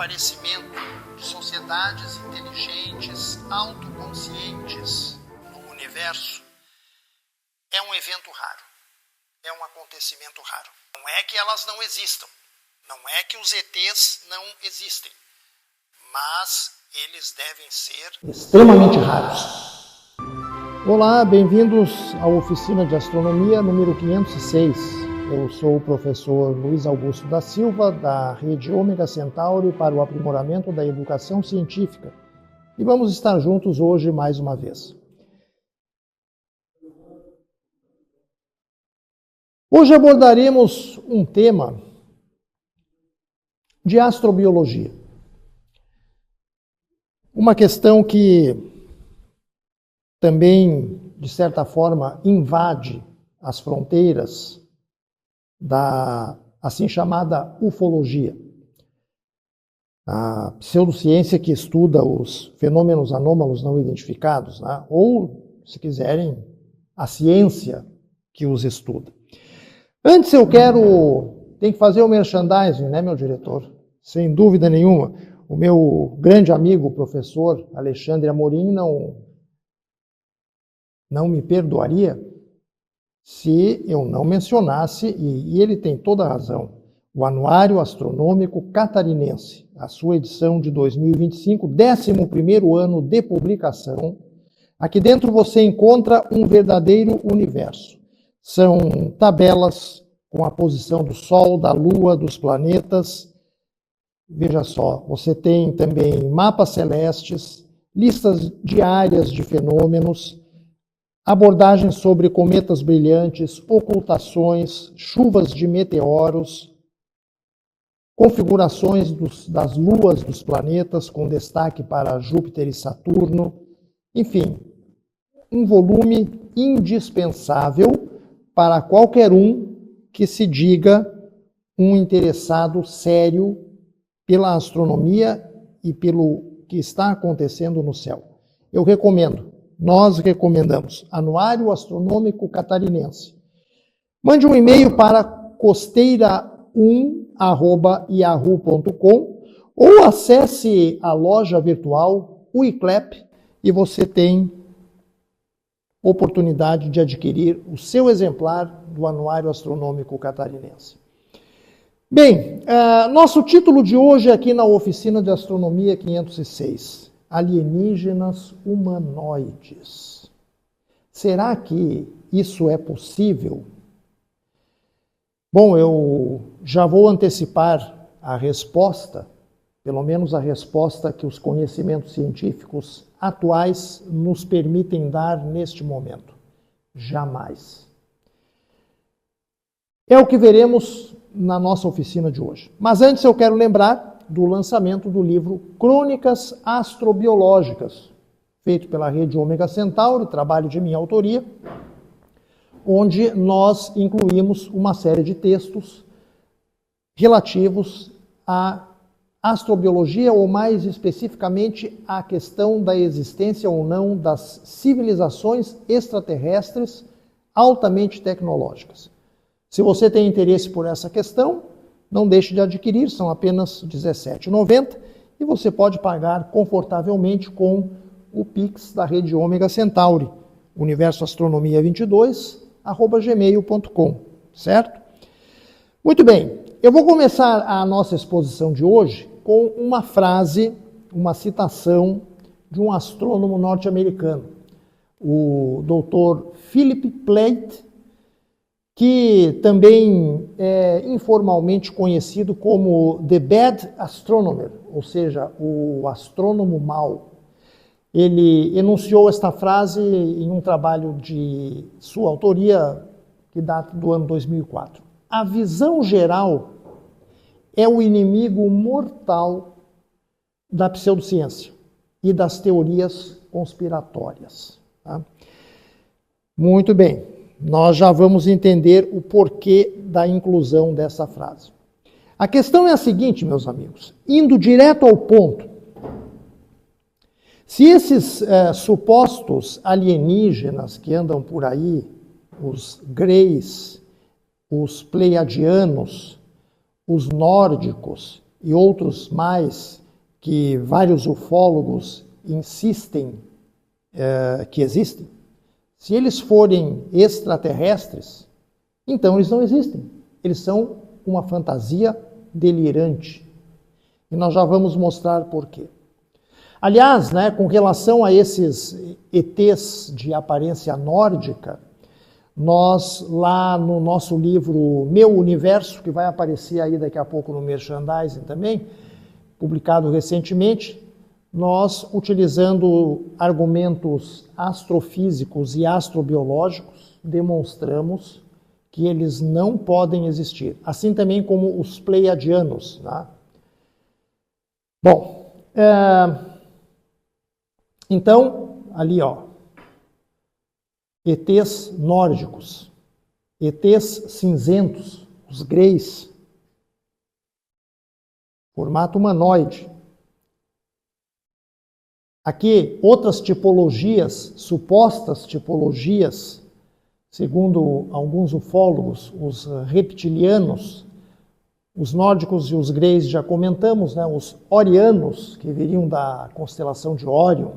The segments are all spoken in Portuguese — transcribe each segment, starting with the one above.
aparecimento de sociedades inteligentes, autoconscientes no universo é um evento raro, é um acontecimento raro. Não é que elas não existam, não é que os ETs não existem, mas eles devem ser extremamente raros. Olá, bem-vindos à Oficina de Astronomia número 506. Eu sou o professor Luiz Augusto da Silva, da Rede Ômega Centauri para o aprimoramento da educação científica. E vamos estar juntos hoje mais uma vez. Hoje abordaremos um tema de astrobiologia. Uma questão que também, de certa forma, invade as fronteiras da assim chamada ufologia. A pseudociência que estuda os fenômenos anômalos não identificados, né? Ou, se quiserem, a ciência que os estuda. Antes tenho que fazer o merchandising, né, meu diretor? Sem dúvida nenhuma. O meu grande amigo, o professor Alexandre Amorim, não me perdoaria se eu não mencionasse, e ele tem toda a razão, o Anuário Astronômico Catarinense, a sua edição de 2025, 11º ano de publicação. Aqui dentro você encontra um verdadeiro universo. São tabelas com a posição do Sol, da Lua, dos planetas. Veja só, você tem também mapas celestes, listas diárias de fenômenos, abordagens sobre cometas brilhantes, ocultações, chuvas de meteoros, configurações das luas dos planetas, com destaque para Júpiter e Saturno. Enfim, um volume indispensável para qualquer um que se diga um interessado sério pela astronomia e pelo que está acontecendo no céu. Eu recomendo. Nós recomendamos Anuário Astronômico Catarinense. Mande um e-mail para costeira1@yahoo.com ou acesse a loja virtual Uiclep e você tem oportunidade de adquirir o seu exemplar do Anuário Astronômico Catarinense. Bem, nosso título de hoje aqui na Oficina de Astronomia 506. Alienígenas humanoides. Será que isso é possível? Bom, eu já vou antecipar a resposta, pelo menos a resposta que os conhecimentos científicos atuais nos permitem dar neste momento. Jamais. É o que veremos na nossa oficina de hoje. Mas antes eu quero lembrar do lançamento do livro Crônicas Astrobiológicas, feito pela Rede Ômega Centauri, trabalho de minha autoria, onde nós incluímos uma série de textos relativos à astrobiologia, ou mais especificamente à questão da existência ou não das civilizações extraterrestres altamente tecnológicas. Se você tem interesse por essa questão, não deixe de adquirir, são apenas R$ 17,90 e você pode pagar confortavelmente com o Pix da Rede Ômega Centauri, universoastronomia22@gmail.com, certo? Muito bem, eu vou começar a nossa exposição de hoje com uma frase, uma citação de um astrônomo norte-americano, o Dr. Philip Plait, que também é informalmente conhecido como The Bad Astronomer, ou seja, o astrônomo mau. Ele enunciou esta frase em um trabalho de sua autoria, que data do ano 2004. A visão geral é o inimigo mortal da pseudociência e das teorias conspiratórias. Tá? Muito bem. Nós já vamos entender o porquê da inclusão dessa frase. A questão é a seguinte, meus amigos, indo direto ao ponto. Se esses supostos alienígenas que andam por aí, os greys, os pleiadianos, os nórdicos e outros mais que vários ufólogos insistem que existem, se eles forem extraterrestres, então eles não existem. Eles são uma fantasia delirante. E nós já vamos mostrar por quê. Aliás, né, com relação a esses ETs de aparência nórdica, nós, lá no nosso livro Meu Universo, que vai aparecer aí daqui a pouco no merchandising também, publicado recentemente, nós, utilizando argumentos astrofísicos e astrobiológicos, demonstramos que eles não podem existir. Assim também como os pleiadianos. Né? Bom, então, ali, ó, ETs nórdicos, ETs cinzentos, os greys, formato humanoide. Aqui, outras tipologias, supostas tipologias, segundo alguns ufólogos, os reptilianos, os nórdicos e os greys já comentamos, né? Os orianos, que viriam da constelação de Órion,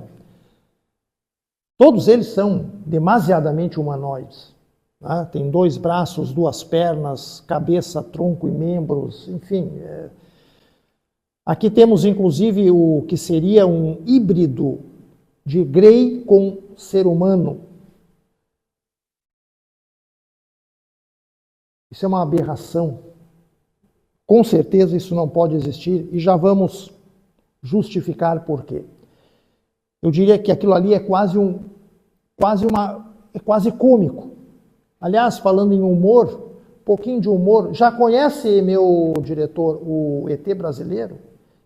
todos eles são demasiadamente humanoides. Né? Tem 2 braços, 2 pernas, cabeça, tronco e membros, enfim. Aqui temos, inclusive, o que seria um híbrido de Grey com ser humano. Isso é uma aberração. Com certeza isso não pode existir e já vamos justificar por quê. Eu diria que aquilo ali é quase cômico. Aliás, falando em humor, um pouquinho de humor. Já conhece, meu diretor, o ET brasileiro?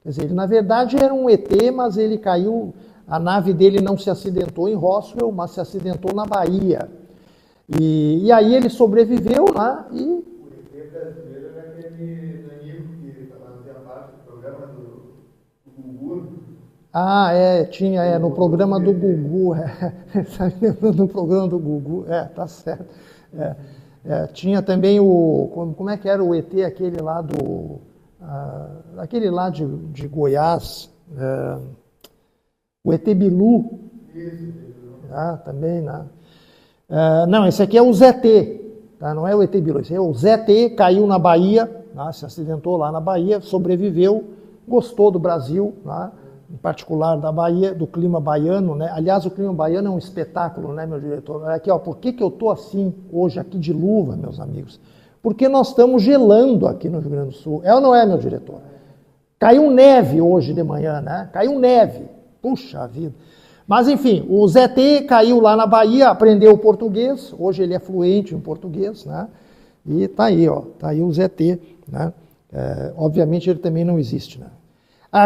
Quer dizer, ele na verdade era um ET, mas ele caiu, a nave dele não se acidentou em Roswell, mas se acidentou na Bahia. E aí ele sobreviveu lá e... O ET brasileiro era aquele Danilo que fazia parte do programa do Gugu. Ah, tinha, no programa do Gugu, no programa do Gugu, tá certo. Tinha também como é que era o ET, aquele lá aquele lá de Goiás, o ET Bilu. Isso. Também, né? Não, esse aqui é o ZT, tá? Não é o ET Bilu, esse é o ZT, caiu na Bahia, tá? Se acidentou lá na Bahia, sobreviveu, gostou do Brasil, tá? Em particular da Bahia, do clima baiano, né? Aliás, o clima baiano é um espetáculo, né, meu diretor? Aqui, ó, por que eu estou assim hoje, aqui de luva, meus amigos? Porque nós estamos gelando aqui no Rio Grande do Sul. É ou não é, meu diretor? Caiu neve hoje de manhã, né? Caiu neve. Puxa vida. Mas, enfim, o ZT caiu lá na Bahia, aprendeu português. Hoje ele é fluente em português, né? E tá aí, ó. Tá aí o ZT, né? Obviamente ele também não existe, né?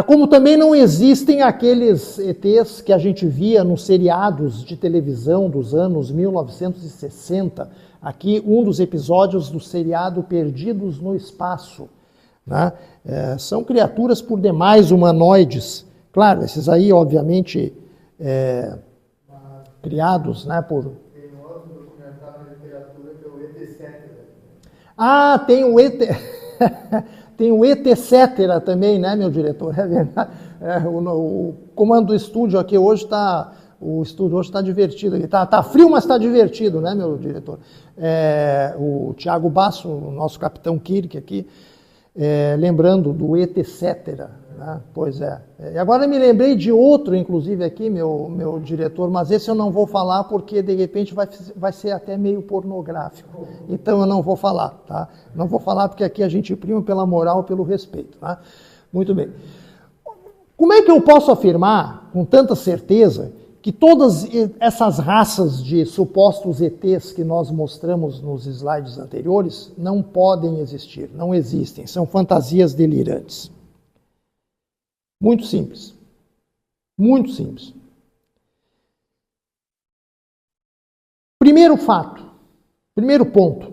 Como também não existem aqueles ETs que a gente via nos seriados de televisão dos anos 1960. Aqui, um dos episódios do seriado Perdidos no Espaço. Né? São criaturas por demais humanoides. Claro, esses aí, obviamente, criados, né, por... Tem um outro documentário na literatura que é o ET-7. Tem o ET... Tem o ET-cetera também, né, meu diretor? É verdade. O comando do estúdio aqui hoje está... O estúdio hoje está divertido. Está frio, mas está divertido, né, meu diretor? O Tiago Basso, o nosso capitão Kirk aqui, lembrando do ET-cetera. Né? Pois é. E agora eu me lembrei de outro, inclusive, aqui, meu diretor, mas esse eu não vou falar porque, de repente, vai ser até meio pornográfico. Então eu não vou falar, tá? Não vou falar porque aqui a gente prima pela moral, pelo respeito, tá? Muito bem. Como é que eu posso afirmar, com tanta certeza, que todas essas raças de supostos ETs que nós mostramos nos slides anteriores não podem existir, não existem, são fantasias delirantes? Muito simples. Muito simples. Primeiro fato, primeiro ponto.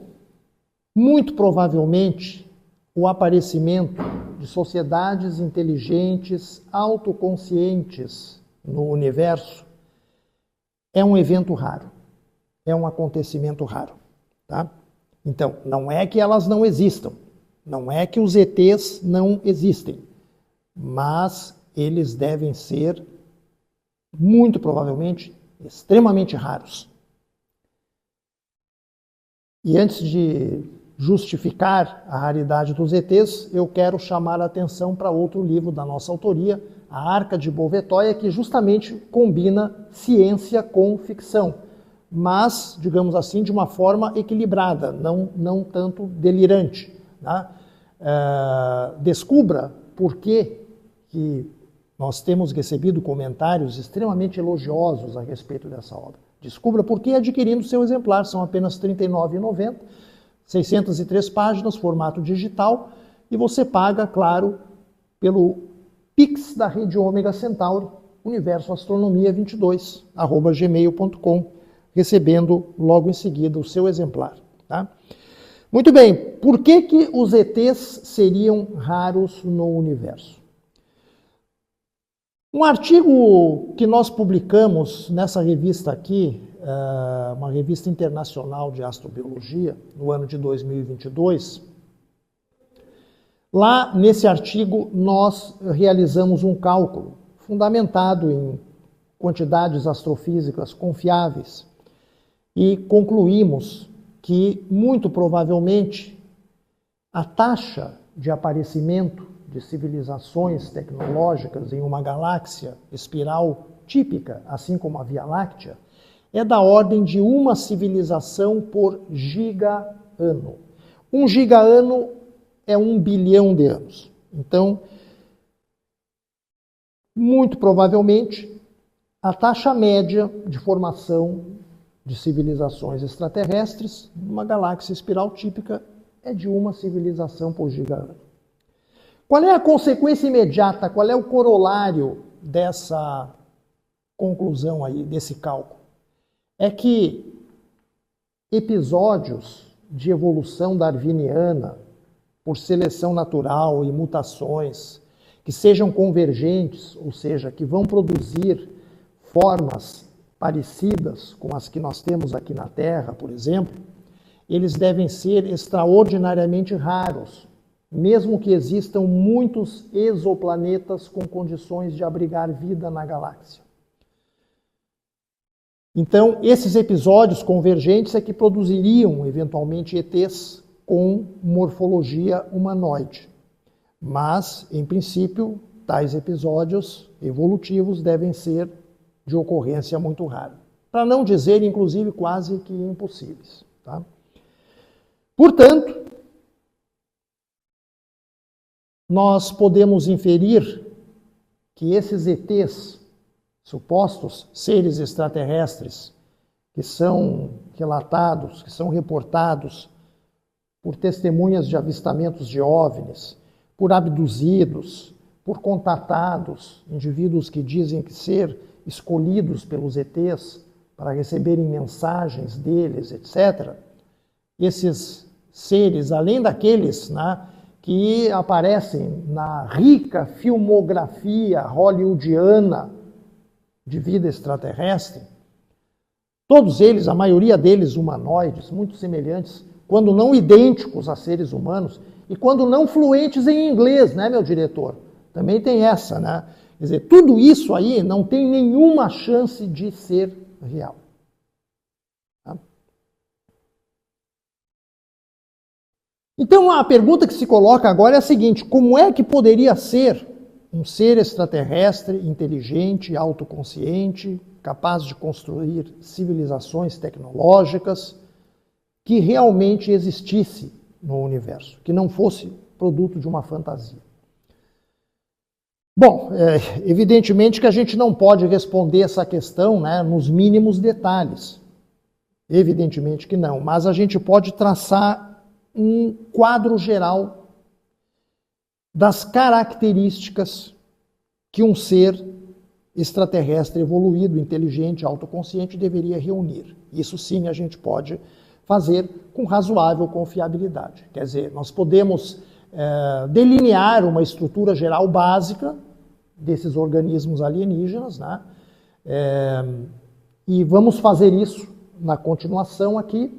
Muito provavelmente o aparecimento de sociedades inteligentes, autoconscientes no universo é um evento raro. É um acontecimento raro. Tá? Então, não é que elas não existam. Não é que os ETs não existem. mas eles devem ser, muito provavelmente, extremamente raros. E antes de justificar a raridade dos ETs, eu quero chamar a atenção para outro livro da nossa autoria, A Arca de Bovetóia, que justamente combina ciência com ficção, mas, digamos assim, de uma forma equilibrada, não tanto delirante. Né? Descubra por que nós temos recebido comentários extremamente elogiosos a respeito dessa obra. Descubra por que adquirindo seu exemplar, são apenas R$ 39,90, 603 páginas, formato digital, e você paga, claro, pelo Pix da rede Ômega Centauri, universoastronomia22@gmail.com, recebendo logo em seguida o seu exemplar. Tá? Muito bem, por que os ETs seriam raros no universo? Um artigo que nós publicamos nessa revista aqui, uma revista internacional de astrobiologia, no ano de 2022, lá nesse artigo nós realizamos um cálculo fundamentado em quantidades astrofísicas confiáveis e concluímos que, muito provavelmente, a taxa de aparecimento de civilizações tecnológicas em uma galáxia espiral típica, assim como a Via Láctea, é da ordem de uma civilização por giga-ano. Um giga-ano é 1 bilhão de anos. Então, muito provavelmente, a taxa média de formação de civilizações extraterrestres numa galáxia espiral típica é de uma civilização por giga-ano. Qual é a consequência imediata, qual é o corolário dessa conclusão aí, desse cálculo? É que episódios de evolução darwiniana, por seleção natural e mutações, que sejam convergentes, ou seja, que vão produzir formas parecidas com as que nós temos aqui na Terra, por exemplo, eles devem ser extraordinariamente raros, mesmo que existam muitos exoplanetas com condições de abrigar vida na galáxia. Então, esses episódios convergentes é que produziriam, eventualmente, ETs com morfologia humanoide. Mas, em princípio, tais episódios evolutivos devem ser de ocorrência muito rara. Para não dizer, inclusive, quase que impossíveis. Tá? Portanto, nós podemos inferir que esses ETs, supostos seres extraterrestres, que são relatados, que são reportados por testemunhas de avistamentos de OVNIs, por abduzidos, por contatados, indivíduos que dizem que ser escolhidos pelos ETs para receberem mensagens deles, etc. Esses seres, além daqueles, né, que aparecem na rica filmografia hollywoodiana de vida extraterrestre, todos eles, a maioria deles humanoides, muito semelhantes, quando não idênticos a seres humanos, e quando não fluentes em inglês, né, meu diretor? Também tem essa, né? Quer dizer, tudo isso aí não tem nenhuma chance de ser real. Tá? Então, a pergunta que se coloca agora é a seguinte: como é que poderia ser um ser extraterrestre, inteligente, autoconsciente, capaz de construir civilizações tecnológicas, que realmente existisse no universo, que não fosse produto de uma fantasia? Bom, evidentemente que a gente não pode responder essa questão, né, nos mínimos detalhes. Evidentemente que não, mas a gente pode traçar um quadro geral das características que um ser extraterrestre evoluído, inteligente, autoconsciente deveria reunir. Isso sim a gente pode fazer com razoável confiabilidade. Quer dizer, nós podemos delinear uma estrutura geral básica desses organismos alienígenas, né? E vamos fazer isso na continuação aqui,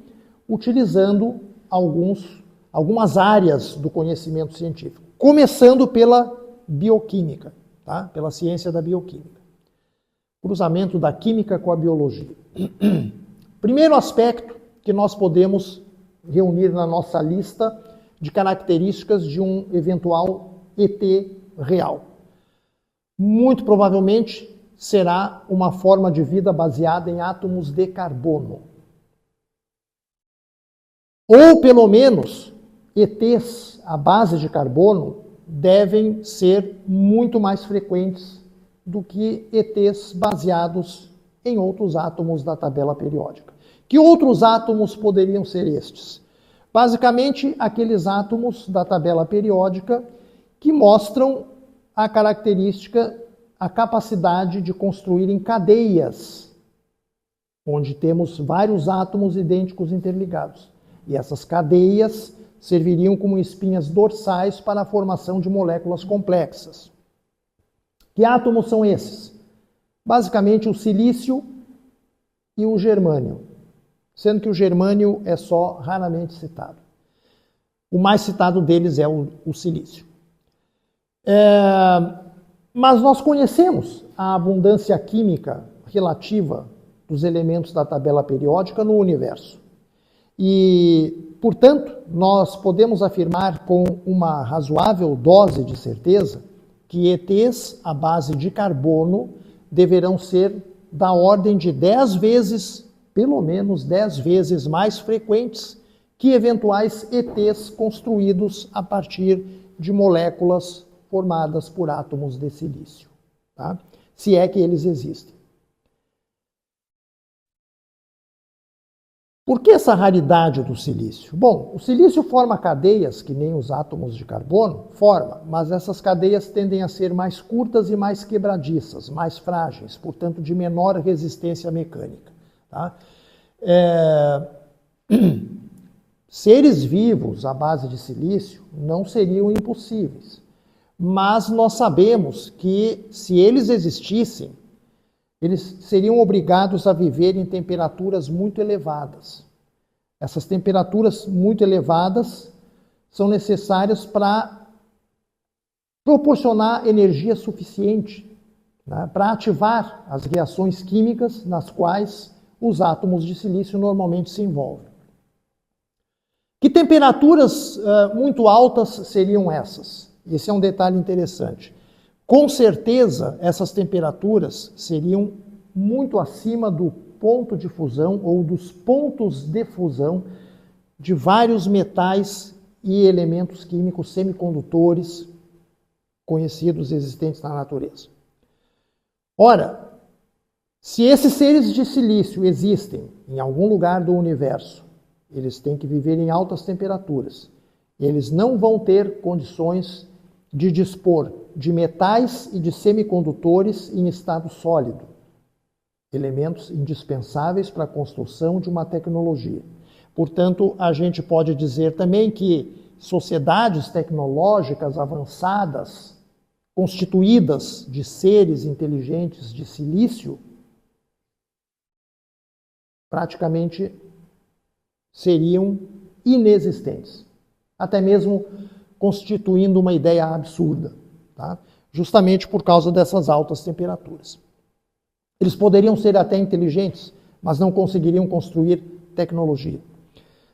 utilizando algumas áreas do conhecimento científico. Começando pela bioquímica, tá? Pela ciência da bioquímica. Cruzamento da química com a biologia. Primeiro aspecto que nós podemos reunir na nossa lista de características de um eventual ET real. Muito provavelmente será uma forma de vida baseada em átomos de carbono. Ou, pelo menos, ETs à base de carbono devem ser muito mais frequentes do que ETs baseados em outros átomos da tabela periódica. Que outros átomos poderiam ser estes? Basicamente, aqueles átomos da tabela periódica que mostram a característica, a capacidade de construir em cadeias, onde temos vários átomos idênticos interligados. E essas cadeias serviriam como espinhas dorsais para a formação de moléculas complexas. Que átomos são esses? Basicamente o silício e o germânio, sendo que o germânio é só raramente citado. O mais citado deles é o silício. Mas nós conhecemos a abundância química relativa dos elementos da tabela periódica no universo. E, portanto, nós podemos afirmar com uma razoável dose de certeza que ETs à base de carbono deverão ser da ordem de 10 vezes, pelo menos 10 vezes mais frequentes que eventuais ETs construídos a partir de moléculas formadas por átomos de silício, tá? Se é que eles existem. Por que essa raridade do silício? Bom, o silício forma cadeias, que nem os átomos de carbono, mas essas cadeias tendem a ser mais curtas e mais quebradiças, mais frágeis, portanto de menor resistência mecânica, tá? Seres vivos à base de silício não seriam impossíveis, mas nós sabemos que se eles existissem, eles seriam obrigados a viver em temperaturas muito elevadas. Essas temperaturas muito elevadas são necessárias para proporcionar energia suficiente, né, para ativar as reações químicas nas quais os átomos de silício normalmente se envolvem. Que temperaturas muito altas seriam essas? Esse é um detalhe interessante. Com certeza, essas temperaturas seriam muito acima do ponto de fusão ou dos pontos de fusão de vários metais e elementos químicos semicondutores conhecidos existentes na natureza. Ora, se esses seres de silício existem em algum lugar do universo, eles têm que viver em altas temperaturas. Eles não vão ter condições de dispor de metais e de semicondutores em estado sólido, elementos indispensáveis para a construção de uma tecnologia. Portanto, a gente pode dizer também que sociedades tecnológicas avançadas, constituídas de seres inteligentes de silício, praticamente seriam inexistentes, até mesmo constituindo uma ideia absurda, tá? Justamente por causa dessas altas temperaturas. Eles poderiam ser até inteligentes, mas não conseguiriam construir tecnologia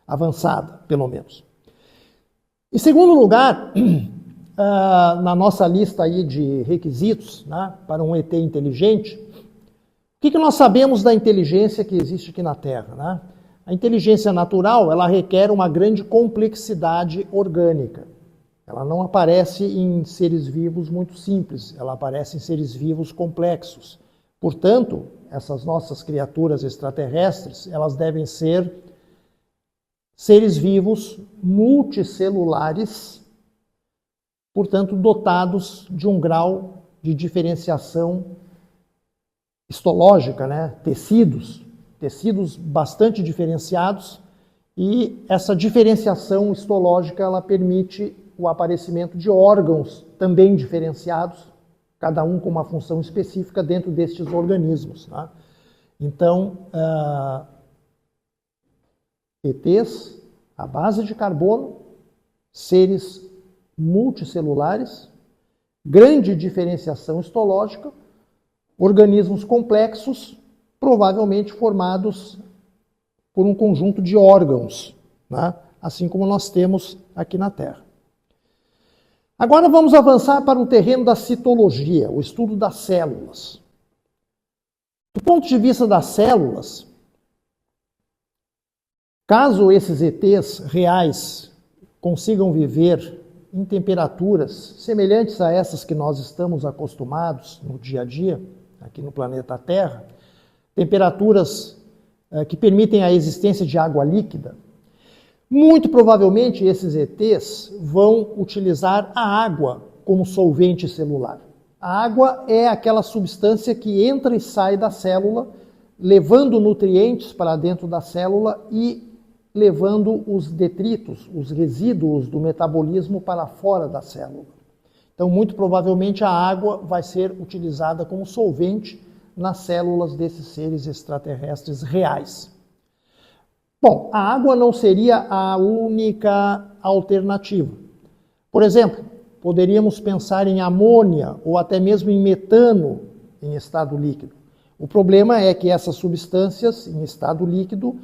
avançada, pelo menos. Em segundo lugar, na nossa lista aí de requisitos, né, para um ET inteligente, o que nós sabemos da inteligência que existe aqui na Terra, né? A inteligência natural, ela requer uma grande complexidade orgânica. Ela não aparece em seres vivos muito simples, ela aparece em seres vivos complexos. Portanto, essas nossas criaturas extraterrestres, elas devem ser seres vivos multicelulares, portanto, dotados de um grau de diferenciação histológica, né? Tecidos bastante diferenciados, e essa diferenciação histológica ela permite o aparecimento de órgãos também diferenciados, cada um com uma função específica dentro destes organismos, né? Então, ETs à base de carbono, seres multicelulares, grande diferenciação histológica, organismos complexos, provavelmente formados por um conjunto de órgãos, né? Assim como nós temos aqui na Terra. Agora vamos avançar para o terreno da citologia, o estudo das células. Do ponto de vista das células, caso esses ETs reais consigam viver em temperaturas semelhantes a essas que nós estamos acostumados no dia a dia, aqui no planeta Terra, temperaturas que permitem a existência de água líquida, muito provavelmente esses ETs vão utilizar a água como solvente celular. A água é aquela substância que entra e sai da célula, levando nutrientes para dentro da célula e levando os detritos, os resíduos do metabolismo para fora da célula. Então, muito provavelmente a água vai ser utilizada como solvente nas células desses seres extraterrestres reais. Bom, a água não seria a única alternativa. Por exemplo, poderíamos pensar em amônia ou até mesmo em metano em estado líquido. O problema é que essas substâncias em estado líquido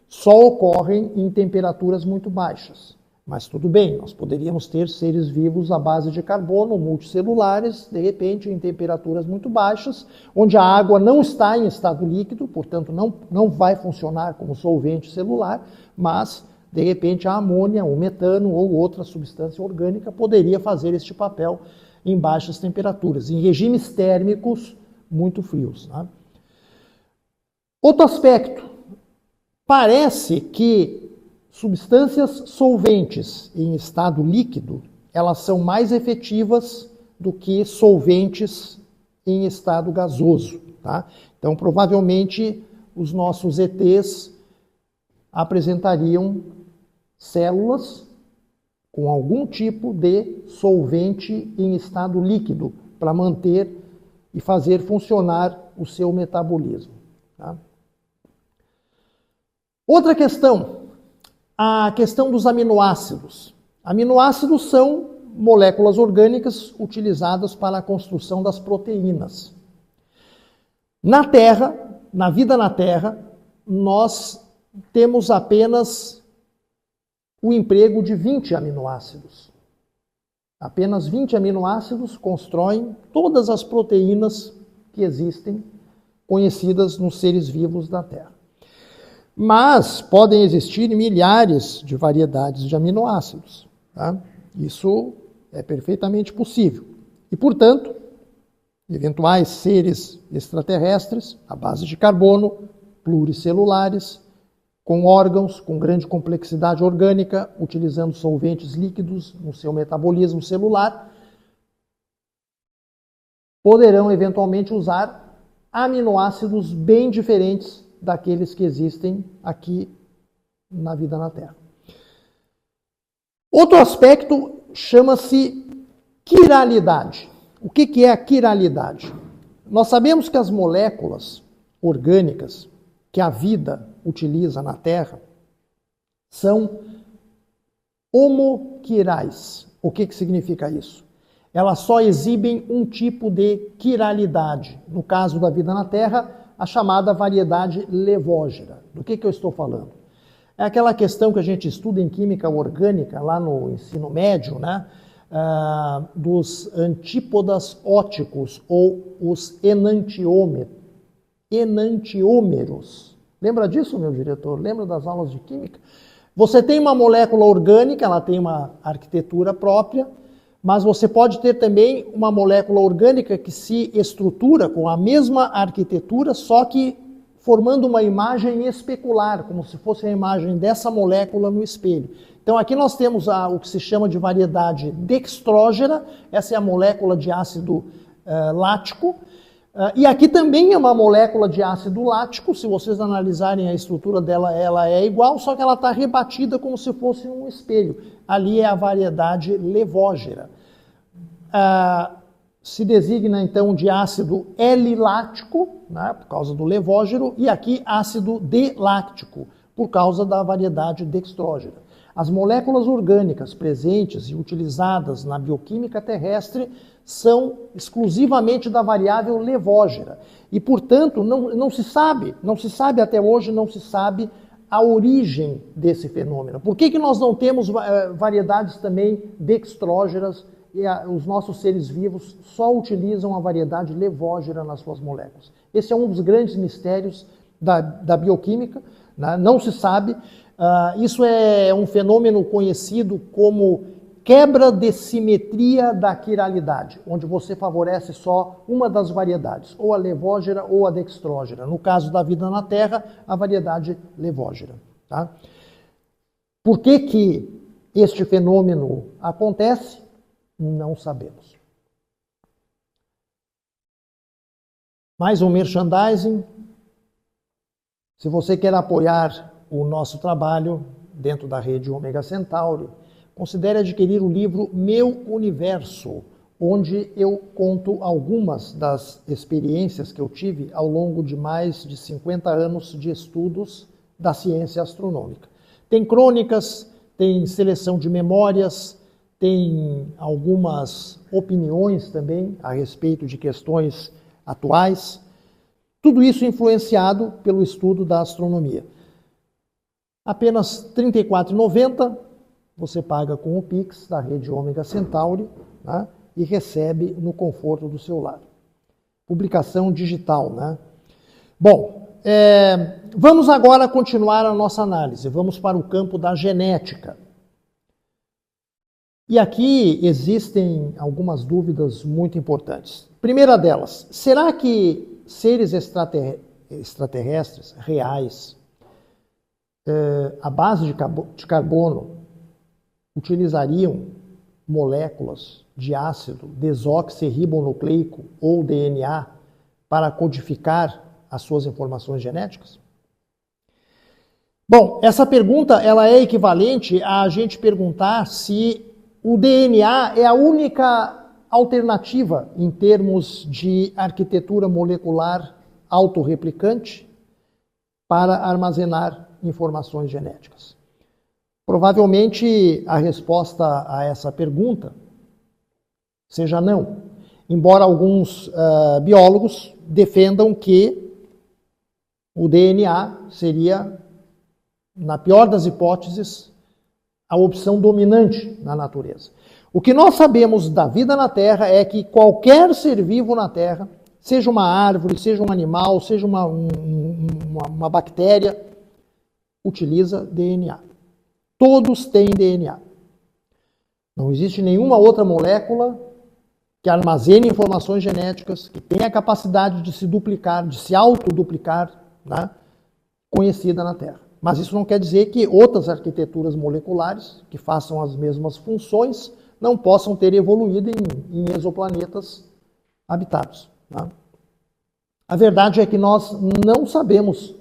só ocorrem em temperaturas muito baixas. Mas tudo bem, nós poderíamos ter seres vivos à base de carbono, multicelulares, de repente em temperaturas muito baixas, onde a água não está em estado líquido, portanto não vai funcionar como solvente celular, mas de repente a amônia, o metano ou outra substância orgânica poderia fazer este papel em baixas temperaturas, em regimes térmicos muito frios, né? Outro aspecto, parece que substâncias solventes em estado líquido, elas são mais efetivas do que solventes em estado gasoso, tá? Então, provavelmente, os nossos ETs apresentariam células com algum tipo de solvente em estado líquido para manter e fazer funcionar o seu metabolismo, tá? Outra questão, a questão dos aminoácidos. Aminoácidos são moléculas orgânicas utilizadas para a construção das proteínas. Na Terra, na vida na Terra, nós temos apenas o emprego de 20 aminoácidos. Apenas 20 aminoácidos constroem todas as proteínas que existem, conhecidas nos seres vivos da Terra. Mas podem existir milhares de variedades de aminoácidos, tá? Isso é perfeitamente possível. E, portanto, eventuais seres extraterrestres à base de carbono, pluricelulares, com órgãos com grande complexidade orgânica, utilizando solventes líquidos no seu metabolismo celular, poderão eventualmente usar aminoácidos bem diferentes daqueles que existem aqui na vida na Terra. Outro aspecto chama-se quiralidade. O que é a quiralidade? Nós sabemos que as moléculas orgânicas que a vida utiliza na Terra são homoquirais. O que significa isso? Elas só exibem um tipo de quiralidade. No caso da vida na Terra, a chamada variedade levógera. Do que eu estou falando? É aquela questão que a gente estuda em química orgânica, lá no ensino médio, né? Dos antípodas óticos ou os enantiômeros. Lembra disso, meu diretor? Lembra das aulas de química? Você tem uma molécula orgânica, ela tem uma arquitetura própria, mas você pode ter também uma molécula orgânica que se estrutura com a mesma arquitetura, só que formando uma imagem especular, como se fosse a imagem dessa molécula no espelho. Então aqui nós temos o que se chama de variedade dextrógena, essa é a molécula de ácido lático, e aqui também é uma molécula de ácido lático, se vocês analisarem a estrutura dela, ela é igual, só que ela está rebatida como se fosse um espelho. Ali é a variedade levógera. Se designa então de ácido L-lático, né, por causa do levógero, e aqui ácido D-láctico, por causa da variedade dextrógena. As moléculas orgânicas presentes e utilizadas na bioquímica terrestre são exclusivamente da variável levógera. E, portanto, não se sabe até hoje, não se sabe a origem desse fenômeno. Por que nós não temos variedades também dextrógeras e os nossos seres vivos só utilizam a variedade levógera nas suas moléculas? Esse é um dos grandes mistérios da bioquímica, né? Não se sabe. Isso é um fenômeno conhecido como quebra de simetria da quiralidade, onde você favorece só uma das variedades, ou a levógera ou a dextrógera. No caso da vida na Terra, a variedade levógera. Tá? Por que este fenômeno acontece? Não sabemos. Mais um merchandising. Se você quer apoiar o nosso trabalho dentro da rede Ômega Centauri, considere adquirir o livro Meu Universo, onde eu conto algumas das experiências que eu tive ao longo de mais de 50 anos de estudos da ciência astronômica. Tem crônicas, tem seleção de memórias, tem algumas opiniões também a respeito de questões atuais. Tudo isso influenciado pelo estudo da astronomia. Apenas R$ 34,90 você paga com o Pix da rede Ômega Centauri, né, e recebe no conforto do seu lar. Publicação digital, né? Bom, vamos agora continuar a nossa análise. Vamos para o campo da genética. E aqui existem algumas dúvidas muito importantes. Primeira delas, será que seres extraterrestres reais, à base de carbono, utilizariam moléculas de ácido desoxirribonucleico ou DNA para codificar as suas informações genéticas? Bom, essa pergunta ela é equivalente a gente perguntar se o DNA é a única alternativa em termos de arquitetura molecular autorreplicante para armazenar informações genéticas. Provavelmente a resposta a essa pergunta seja não, embora alguns biólogos defendam que o DNA seria, na pior das hipóteses, a opção dominante na natureza. O que nós sabemos da vida na Terra é que qualquer ser vivo na Terra, seja uma árvore, seja um animal, seja uma bactéria, utiliza DNA. Todos têm DNA. Não existe nenhuma outra molécula que armazene informações genéticas, que tenha a capacidade de se duplicar, de se autoduplicar, né, conhecida na Terra. Mas isso não quer dizer que outras arquiteturas moleculares que façam as mesmas funções não possam ter evoluído em exoplanetas habitados. Né? A verdade é que nós não sabemos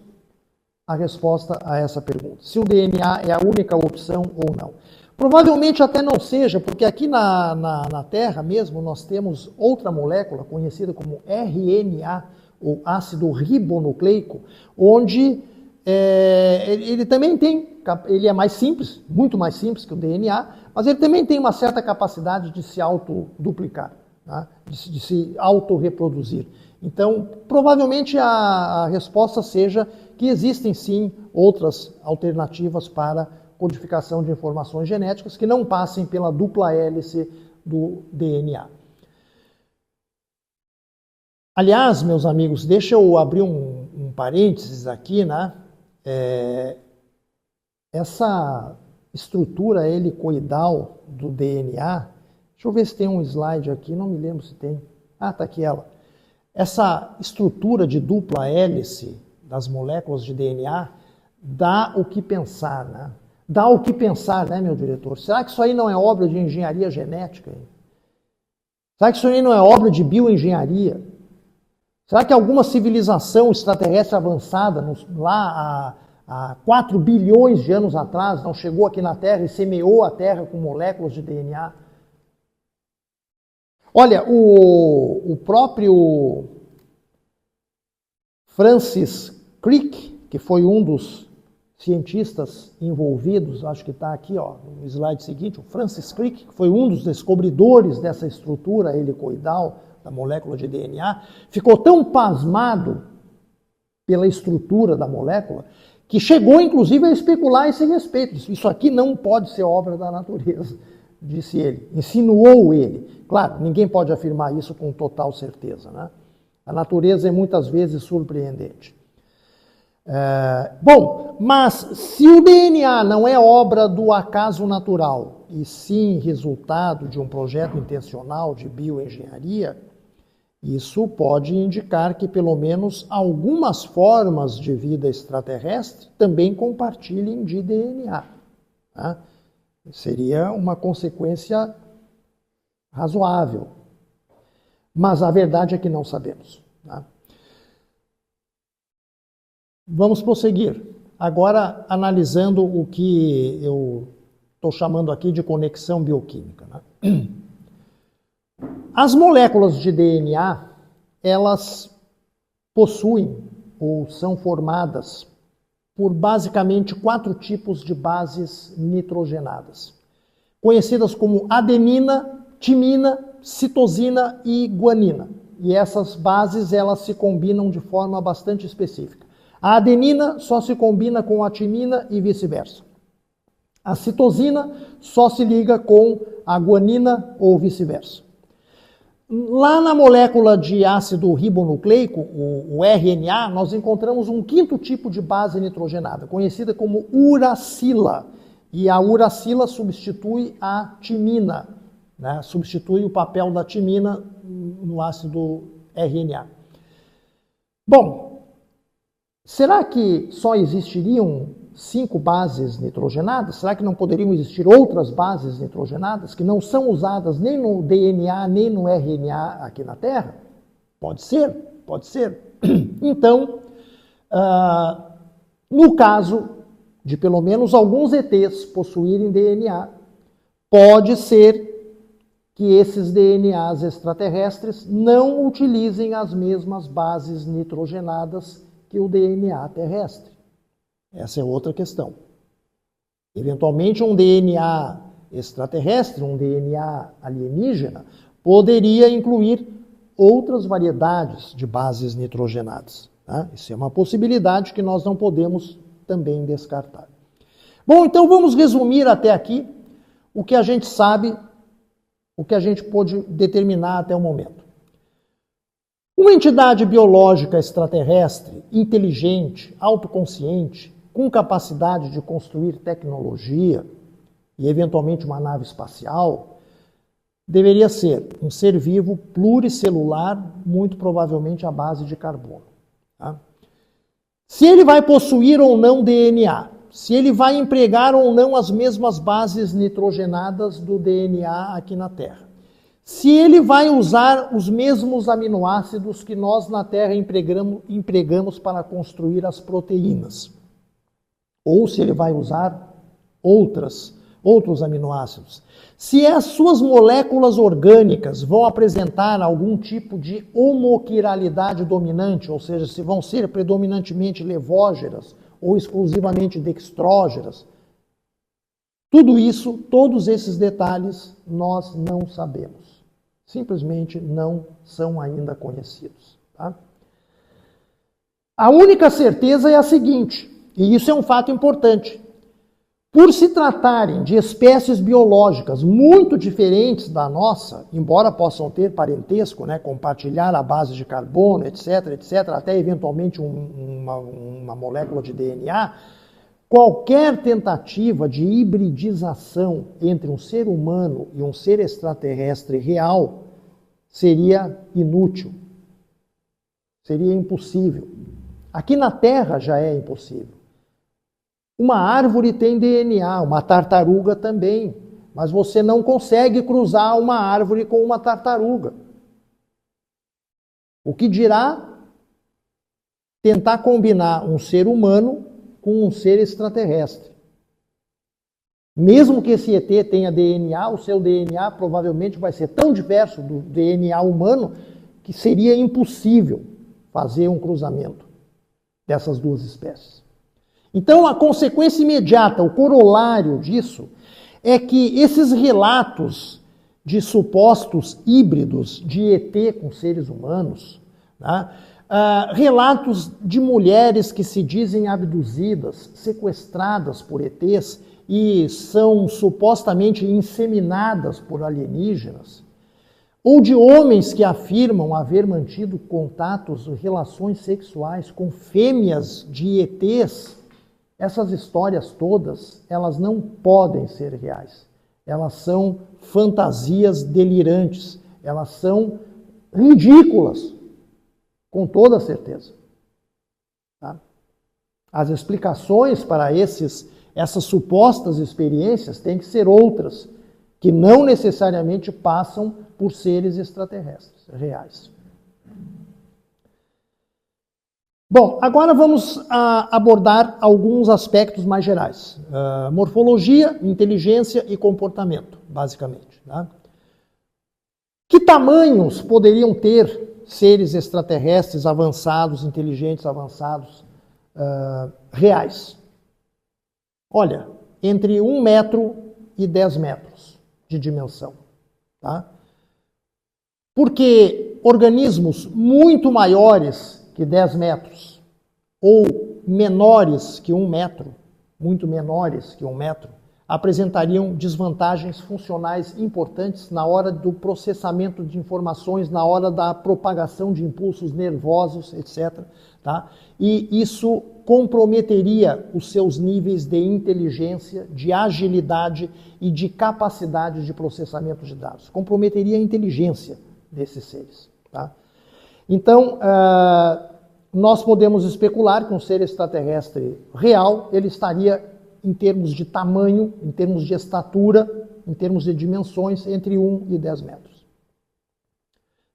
a resposta a essa pergunta. Se o DNA é a única opção ou não. Provavelmente até não seja, porque aqui na Terra mesmo nós temos outra molécula conhecida como RNA, ou ácido ribonucleico, onde ele também tem, ele é mais simples, muito mais simples que o DNA, mas ele também tem uma certa capacidade de se autoduplicar, né? de se autorreproduzir. Então, provavelmente a resposta seja que existem sim outras alternativas para codificação de informações genéticas que não passem pela dupla hélice do DNA. Aliás, meus amigos, deixa eu abrir um parênteses aqui, né? Essa estrutura helicoidal do DNA, deixa eu ver se tem um slide aqui, não me lembro se tem. Ah, tá aqui ela. Essa estrutura de dupla hélice das moléculas de DNA dá o que pensar, né? Dá o que pensar, né, meu diretor? Será que isso aí não é obra de engenharia genética? Será que isso aí não é obra de bioengenharia? Será que alguma civilização extraterrestre avançada, lá há 4 bilhões de anos atrás, não chegou aqui na Terra e semeou a Terra com moléculas de DNA? Olha, o próprio Francis Crick, que foi um dos cientistas envolvidos, acho que está aqui no slide seguinte, o Francis Crick, que foi um dos descobridores dessa estrutura helicoidal da molécula de DNA, ficou tão pasmado pela estrutura da molécula que chegou inclusive a especular a esse respeito. Isso aqui não pode ser obra da natureza, disse ele, insinuou ele. Claro, ninguém pode afirmar isso com total certeza, né? A natureza é muitas vezes surpreendente. Bom, mas se o DNA não é obra do acaso natural, e sim resultado de um projeto intencional de bioengenharia, isso pode indicar que pelo menos algumas formas de vida extraterrestre também compartilhem de DNA. Tá? Seria uma consequência razoável. Mas a verdade é que não sabemos. Tá? Vamos prosseguir. Agora, analisando o que eu estou chamando aqui de conexão bioquímica. Né? As moléculas de DNA, elas possuem ou são formadas por basicamente 4 tipos de bases nitrogenadas, conhecidas como adenina, timina, citosina e guanina. E essas bases, elas se combinam de forma bastante específica. A adenina só se combina com a timina e vice-versa. A citosina só se liga com a guanina ou vice-versa. Lá na molécula de ácido ribonucleico, o RNA, nós encontramos um 5º tipo de base nitrogenada, conhecida como uracila. E a uracila substitui a timina, né? Substitui o papel da timina no ácido RNA. Bom, será que só existiriam 5 bases nitrogenadas? Será que não poderiam existir outras bases nitrogenadas que não são usadas nem no DNA, nem no RNA aqui na Terra? Pode ser, pode ser. Então, no caso de pelo menos alguns ETs possuírem DNA, pode ser que esses DNAs extraterrestres não utilizem as mesmas bases nitrogenadas que o DNA terrestre. Essa é outra questão. Eventualmente, um DNA extraterrestre, um DNA alienígena, poderia incluir outras variedades de bases nitrogenadas. Tá? Isso é uma possibilidade que nós não podemos também descartar. Bom, então vamos resumir até aqui o que a gente sabe, o que a gente pôde determinar até o momento. Uma entidade biológica extraterrestre, inteligente, autoconsciente, com capacidade de construir tecnologia e, eventualmente, uma nave espacial, deveria ser um ser vivo pluricelular, muito provavelmente à base de carbono. Tá? Se ele vai possuir ou não DNA, se ele vai empregar ou não as mesmas bases nitrogenadas do DNA aqui na Terra, se ele vai usar os mesmos aminoácidos que nós na Terra empregamos para construir as proteínas, ou se ele vai usar outros aminoácidos. Se as suas moléculas orgânicas vão apresentar algum tipo de homoquiralidade dominante, ou seja, se vão ser predominantemente levógeras ou exclusivamente dextrógeras, tudo isso, todos esses detalhes, nós não sabemos. Simplesmente não são ainda conhecidos. Tá? A única certeza é a seguinte, e isso é um fato importante. Por se tratarem de espécies biológicas muito diferentes da nossa, embora possam ter parentesco, né, compartilhar a base de carbono, etc., até eventualmente uma molécula de DNA, qualquer tentativa de hibridização entre um ser humano e um ser extraterrestre real seria inútil, seria impossível. Aqui na Terra já é impossível. Uma árvore tem DNA, uma tartaruga também, mas você não consegue cruzar uma árvore com uma tartaruga. O que dirá tentar combinar um ser humano com um ser extraterrestre? Mesmo que esse ET tenha DNA, o seu DNA provavelmente vai ser tão diverso do DNA humano que seria impossível fazer um cruzamento dessas duas espécies. Então, a consequência imediata, o corolário disso, é que esses relatos de supostos híbridos de ET com seres humanos, né? Relatos de mulheres que se dizem abduzidas, sequestradas por ETs e são supostamente inseminadas por alienígenas, ou de homens que afirmam haver mantido contatos, relações sexuais com fêmeas de ETs, essas histórias todas, elas não podem ser reais. Elas são fantasias delirantes, elas são ridículas, com toda certeza. Tá? As explicações para essas supostas experiências têm que ser outras, que não necessariamente passam por seres extraterrestres reais. Bom, agora vamos abordar alguns aspectos mais gerais. Morfologia, inteligência e comportamento, basicamente. Tá? Que tamanhos poderiam ter seres extraterrestres avançados, inteligentes avançados, reais? Olha, entre 1 metro e 10 metros de dimensão. Tá? Porque organismos muito maiores que 10 metros, ou menores que 1 metro, muito menores que 1 metro, apresentariam desvantagens funcionais importantes na hora do processamento de informações, na hora da propagação de impulsos nervosos, etc. Tá? E isso comprometeria os seus níveis de inteligência, de agilidade e de capacidade de processamento de dados. Comprometeria a inteligência desses seres. Tá? Então, nós podemos especular que um ser extraterrestre real, ele estaria, em termos de tamanho, em termos de estatura, em termos de dimensões, entre 1 e 10 metros.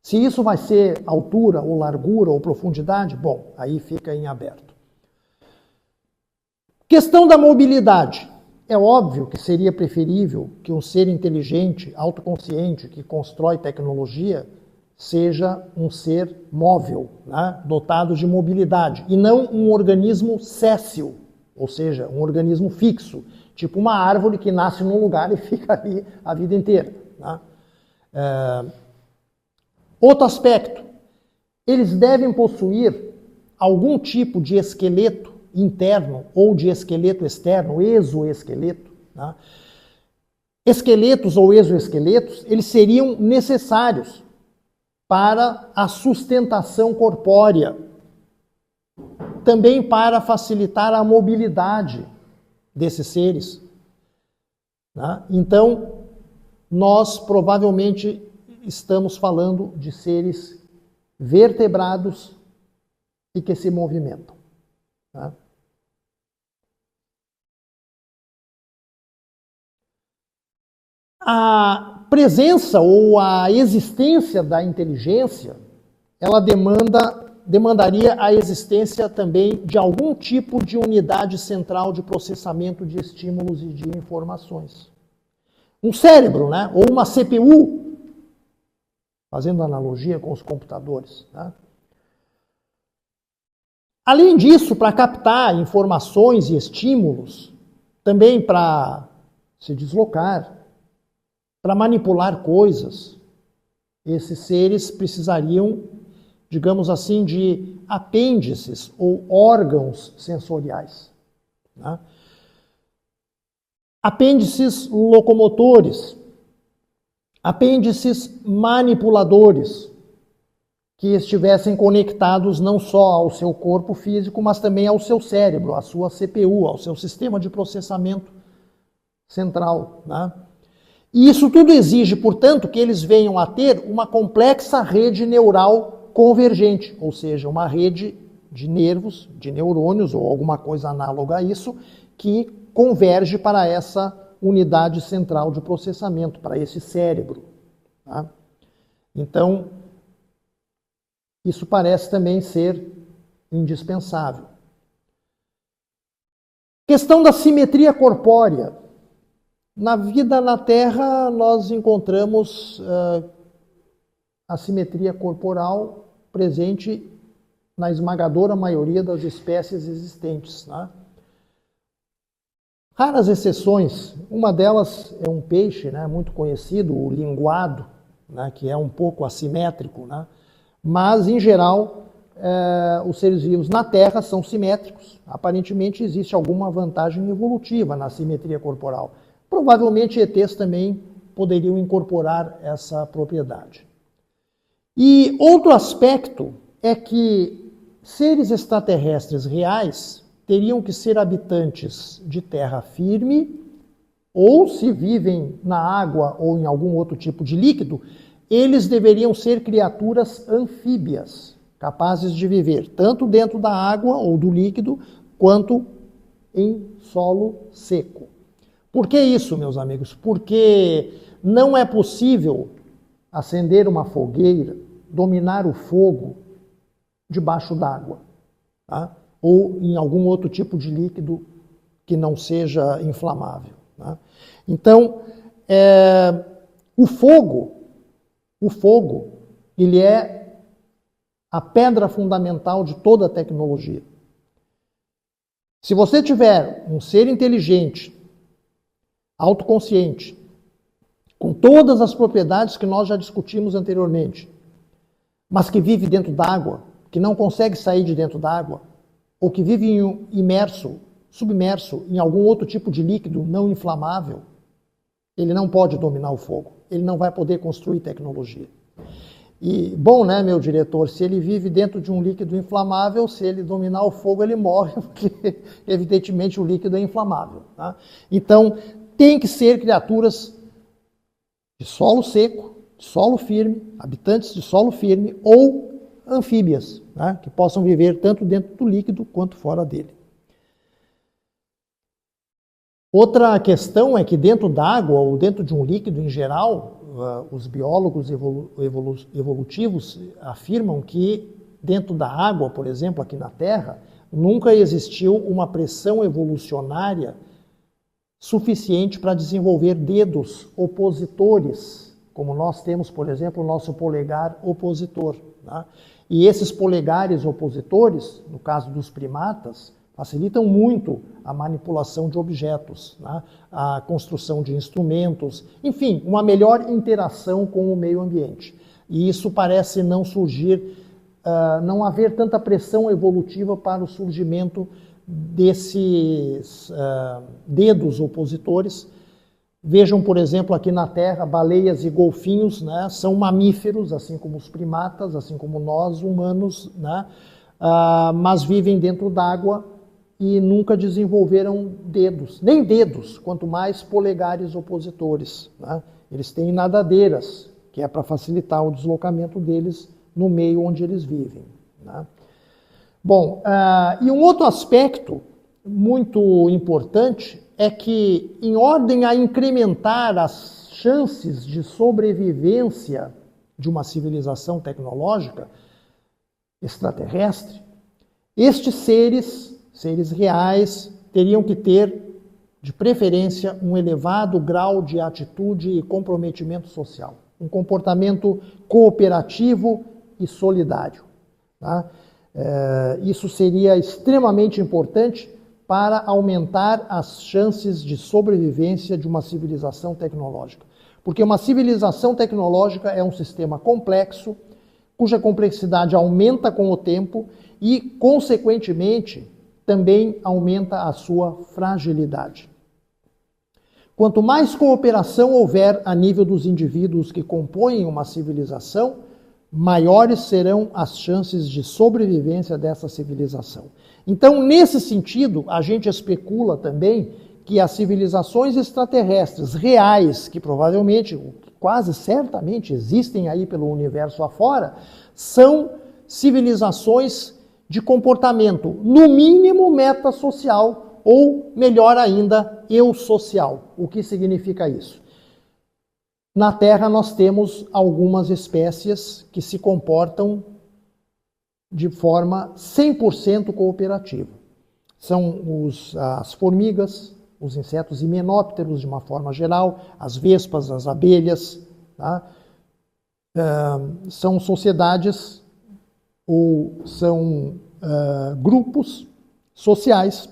Se isso vai ser altura, ou largura, ou profundidade, bom, aí fica em aberto. Questão da mobilidade. É óbvio que seria preferível que um ser inteligente, autoconsciente, que constrói tecnologia, seja um ser móvel, né, dotado de mobilidade, e não um organismo séssil, ou seja, um organismo fixo, tipo uma árvore que nasce num lugar e fica ali a vida inteira. Né? Outro aspecto, eles devem possuir algum tipo de esqueleto interno ou de esqueleto externo, exoesqueleto. Né? Esqueletos ou exoesqueletos, eles seriam necessários para a sustentação corpórea, também para facilitar a mobilidade desses seres. Né? Então, nós provavelmente estamos falando de seres vertebrados e que se movimentam. Né? A presença ou a existência da inteligência, ela demandaria a existência também de algum tipo de unidade central de processamento de estímulos e de informações. Um cérebro, né? Ou uma CPU, fazendo analogia com os computadores. Né? Além disso, para captar informações e estímulos, também para se deslocar, para manipular coisas, esses seres precisariam, digamos assim, de apêndices ou órgãos sensoriais. Né? Apêndices locomotores, apêndices manipuladores, que estivessem conectados não só ao seu corpo físico, mas também ao seu cérebro, à sua CPU, ao seu sistema de processamento central. Né? E isso tudo exige, portanto, que eles venham a ter uma complexa rede neural convergente, ou seja, uma rede de nervos, de neurônios ou alguma coisa análoga a isso, que converge para essa unidade central de processamento, para esse cérebro. Tá? Então, isso parece também ser indispensável. Questão da simetria corpórea. Na vida na Terra, nós encontramos a simetria corporal presente na esmagadora maioria das espécies existentes. Né? Raras exceções, uma delas é um peixe, né, muito conhecido, o linguado, né, que é um pouco assimétrico, né, mas, em geral, os seres vivos na Terra são simétricos. Aparentemente existe alguma vantagem evolutiva na simetria corporal. Provavelmente ETs também poderiam incorporar essa propriedade. E outro aspecto é que seres extraterrestres reais teriam que ser habitantes de terra firme, ou se vivem na água ou em algum outro tipo de líquido, eles deveriam ser criaturas anfíbias, capazes de viver tanto dentro da água ou do líquido, quanto em solo seco. Por que isso, meus amigos? Porque não é possível acender uma fogueira, dominar o fogo debaixo d'água, tá? Ou em algum outro tipo de líquido que não seja inflamável, tá? Então, o fogo, ele é a pedra fundamental de toda a tecnologia. Se você tiver um ser inteligente, autoconsciente, com todas as propriedades que nós já discutimos anteriormente, mas que vive dentro d'água, que não consegue sair de dentro d'água, ou que vive submerso em algum outro tipo de líquido não inflamável, ele não pode dominar o fogo, ele não vai poder construir tecnologia. E, bom, né, meu diretor, se ele vive dentro de um líquido inflamável, se ele dominar o fogo, ele morre, porque, evidentemente, o líquido é inflamável, tá? Então, tem que ser criaturas de solo seco, de solo firme, habitantes de solo firme ou anfíbias, né, que possam viver tanto dentro do líquido quanto fora dele. Outra questão é que dentro d'água ou dentro de um líquido em geral, os biólogos evolutivos afirmam que dentro da água, por exemplo, aqui na Terra, nunca existiu uma pressão evolucionária suficiente para desenvolver dedos opositores, como nós temos, por exemplo, o nosso polegar opositor, né? E esses polegares opositores, no caso dos primatas, facilitam muito a manipulação de objetos, né? A construção de instrumentos, enfim, uma melhor interação com o meio ambiente. E isso parece não surgir, não haver tanta pressão evolutiva para o surgimento desses dedos opositores. Vejam, por exemplo, aqui na Terra, baleias e golfinhos, né, são mamíferos, assim como os primatas, assim como nós, humanos, né, mas vivem dentro d'água e nunca desenvolveram dedos, nem dedos, quanto mais polegares opositores, né? Eles têm nadadeiras, que é para facilitar o deslocamento deles no meio onde eles vivem, né? Bom, e um outro aspecto muito importante é que, em ordem a incrementar as chances de sobrevivência de uma civilização tecnológica extraterrestre, estes seres reais, teriam que ter, de preferência, um elevado grau de atitude e comprometimento social, um comportamento cooperativo e solidário, tá? Isso seria extremamente importante para aumentar as chances de sobrevivência de uma civilização tecnológica. Porque uma civilização tecnológica é um sistema complexo, cuja complexidade aumenta com o tempo e, consequentemente, também aumenta a sua fragilidade. Quanto mais cooperação houver a nível dos indivíduos que compõem uma civilização, maiores serão as chances de sobrevivência dessa civilização. Então, nesse sentido, a gente especula também que as civilizações extraterrestres reais, que provavelmente, quase certamente existem aí pelo universo afora, são civilizações de comportamento, no mínimo metasocial, ou melhor ainda, eusocial. O que significa isso? Na Terra nós temos algumas espécies que se comportam de forma 100% cooperativa. São as formigas, os insetos himenópteros de uma forma geral, as vespas, as abelhas, tá? São sociedades ou são grupos sociais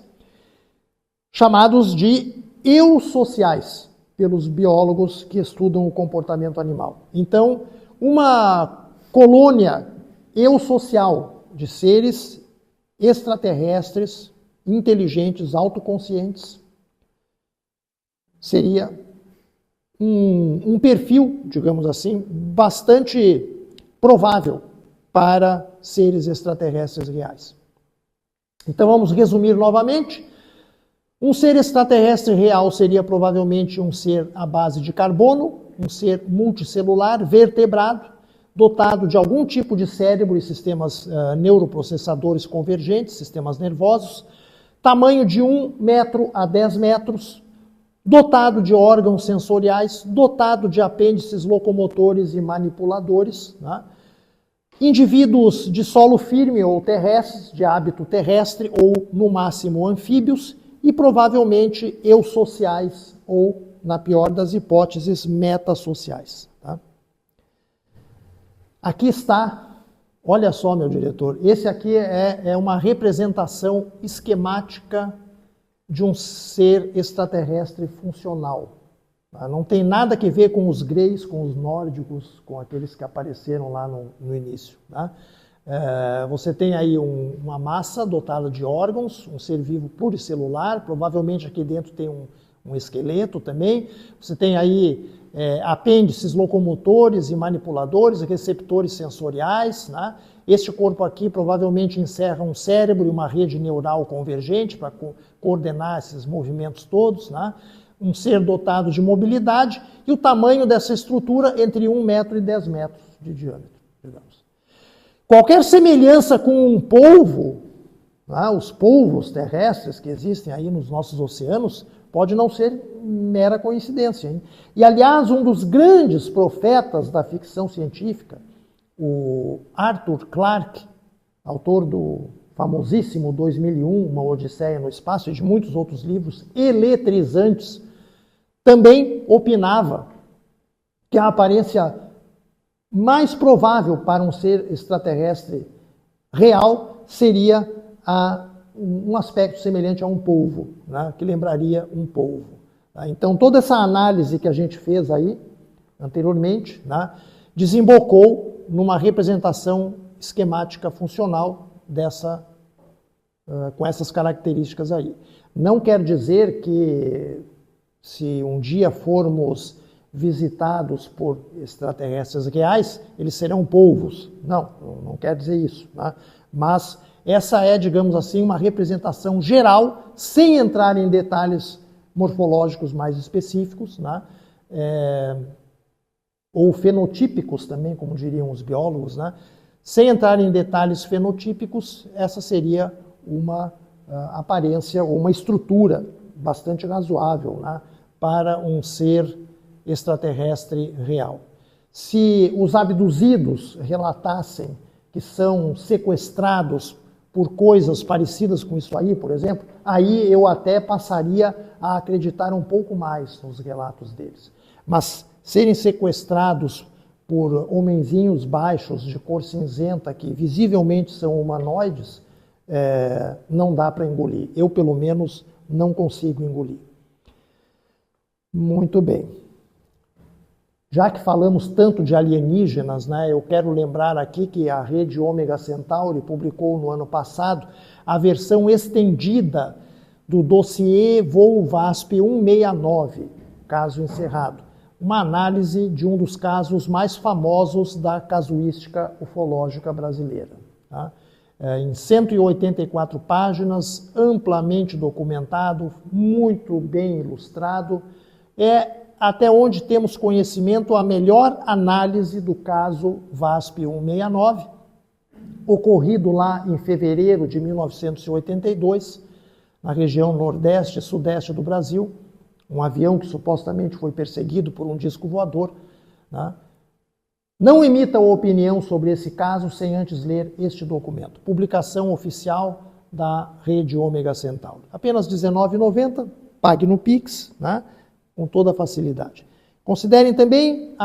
chamados de eusociais, pelos biólogos que estudam o comportamento animal. Então, uma colônia eusocial de seres extraterrestres, inteligentes, autoconscientes, seria um perfil, digamos assim, bastante provável para seres extraterrestres reais. Então vamos resumir novamente. Um ser extraterrestre real seria provavelmente um ser à base de carbono, um ser multicelular, vertebrado, dotado de algum tipo de cérebro e sistemas neuroprocessadores convergentes, sistemas nervosos, tamanho de 1 metro a 10 metros, dotado de órgãos sensoriais, dotado de apêndices locomotores e manipuladores, né? Indivíduos de solo firme ou terrestres, de hábito terrestre ou, no máximo, anfíbios, e provavelmente eusociais ou, na pior das hipóteses, metasociais. Tá? Aqui está, olha só, meu diretor, esse aqui é uma representação esquemática de um ser extraterrestre funcional. Tá? Não tem nada a ver com os greys, com os nórdicos, com aqueles que apareceram lá no início. Tá? Você tem aí uma massa dotada de órgãos, um ser vivo pluricelular, provavelmente aqui dentro tem um esqueleto também. Você tem aí apêndices locomotores e manipuladores, receptores sensoriais. Né? Este corpo aqui provavelmente encerra um cérebro e uma rede neural convergente para coordenar esses movimentos todos. Né? Um ser dotado de mobilidade e o tamanho dessa estrutura entre 1 metro e 10 metros de diâmetro, digamos. Qualquer semelhança com um polvo, né, os polvos terrestres que existem aí nos nossos oceanos, pode não ser mera coincidência. Hein? E, aliás, um dos grandes profetas da ficção científica, o Arthur Clarke, autor do famosíssimo 2001, Uma Odisseia no Espaço, e de muitos outros livros eletrizantes, também opinava que a aparência mais provável para um ser extraterrestre real seria um aspecto semelhante a um polvo, né, que lembraria um polvo. Tá? Então, toda essa análise que a gente fez aí anteriormente, né, desembocou numa representação esquemática funcional com essas características aí. Não quer dizer que se um dia formos visitados por extraterrestres reais, eles serão polvos. Não quer dizer isso. Né? Mas essa é, digamos assim, uma representação geral, sem entrar em detalhes morfológicos mais específicos, né? Ou fenotípicos também, como diriam os biólogos. Né? Sem entrar em detalhes fenotípicos, essa seria uma aparência ou uma estrutura bastante razoável, né, para um ser extraterrestre real. Se os abduzidos relatassem que são sequestrados por coisas parecidas com isso aí, por exemplo, aí eu até passaria a acreditar um pouco mais nos relatos deles. Mas serem sequestrados por homenzinhos baixos de cor cinzenta que visivelmente são humanoides, não dá para engolir. Eu, pelo menos, não consigo engolir. Muito bem. Já que falamos tanto de alienígenas, né, eu quero lembrar aqui que a rede Ômega Centauri publicou no ano passado a versão estendida do dossiê Voo VASP 169, caso encerrado. Uma análise de um dos casos mais famosos da casuística ufológica brasileira. Tá? Em 184 páginas, amplamente documentado, muito bem ilustrado, até onde temos conhecimento, a melhor análise do caso VASP 169, ocorrido lá em fevereiro de 1982, na região nordeste e sudeste do Brasil, um avião que supostamente foi perseguido por um disco voador. Né? Não emita opinião sobre esse caso sem antes ler este documento. Publicação oficial da rede Ômega Centauri. Apenas R$19,90, pague no Pix, né? Com toda facilidade. Considerem também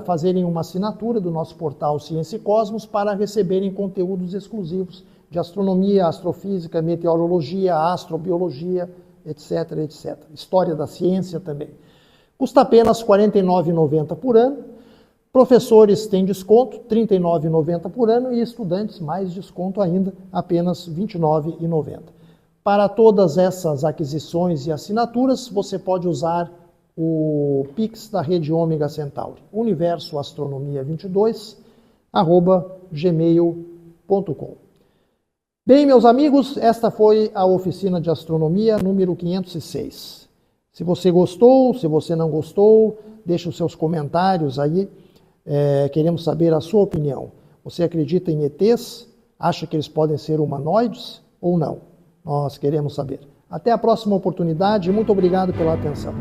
fazerem uma assinatura do nosso portal Ciência e Cosmos para receberem conteúdos exclusivos de astronomia, astrofísica, meteorologia, astrobiologia, etc, etc. História da ciência também. Custa apenas R$ 49,90 por ano. Professores têm desconto, R$ 39,90 por ano, e estudantes mais desconto ainda, apenas R$ 29,90. Para todas essas aquisições e assinaturas, você pode usar o Pix da rede Ômega Centauri, universoastronomia22@gmail.com. Bem, meus amigos, esta foi a oficina de astronomia número 506. Se você gostou, se você não gostou, deixe os seus comentários aí. Queremos saber a sua opinião. Você acredita em ETs? Acha que eles podem ser humanoides ou não? Nós queremos saber. Até a próxima oportunidade e muito obrigado pela atenção.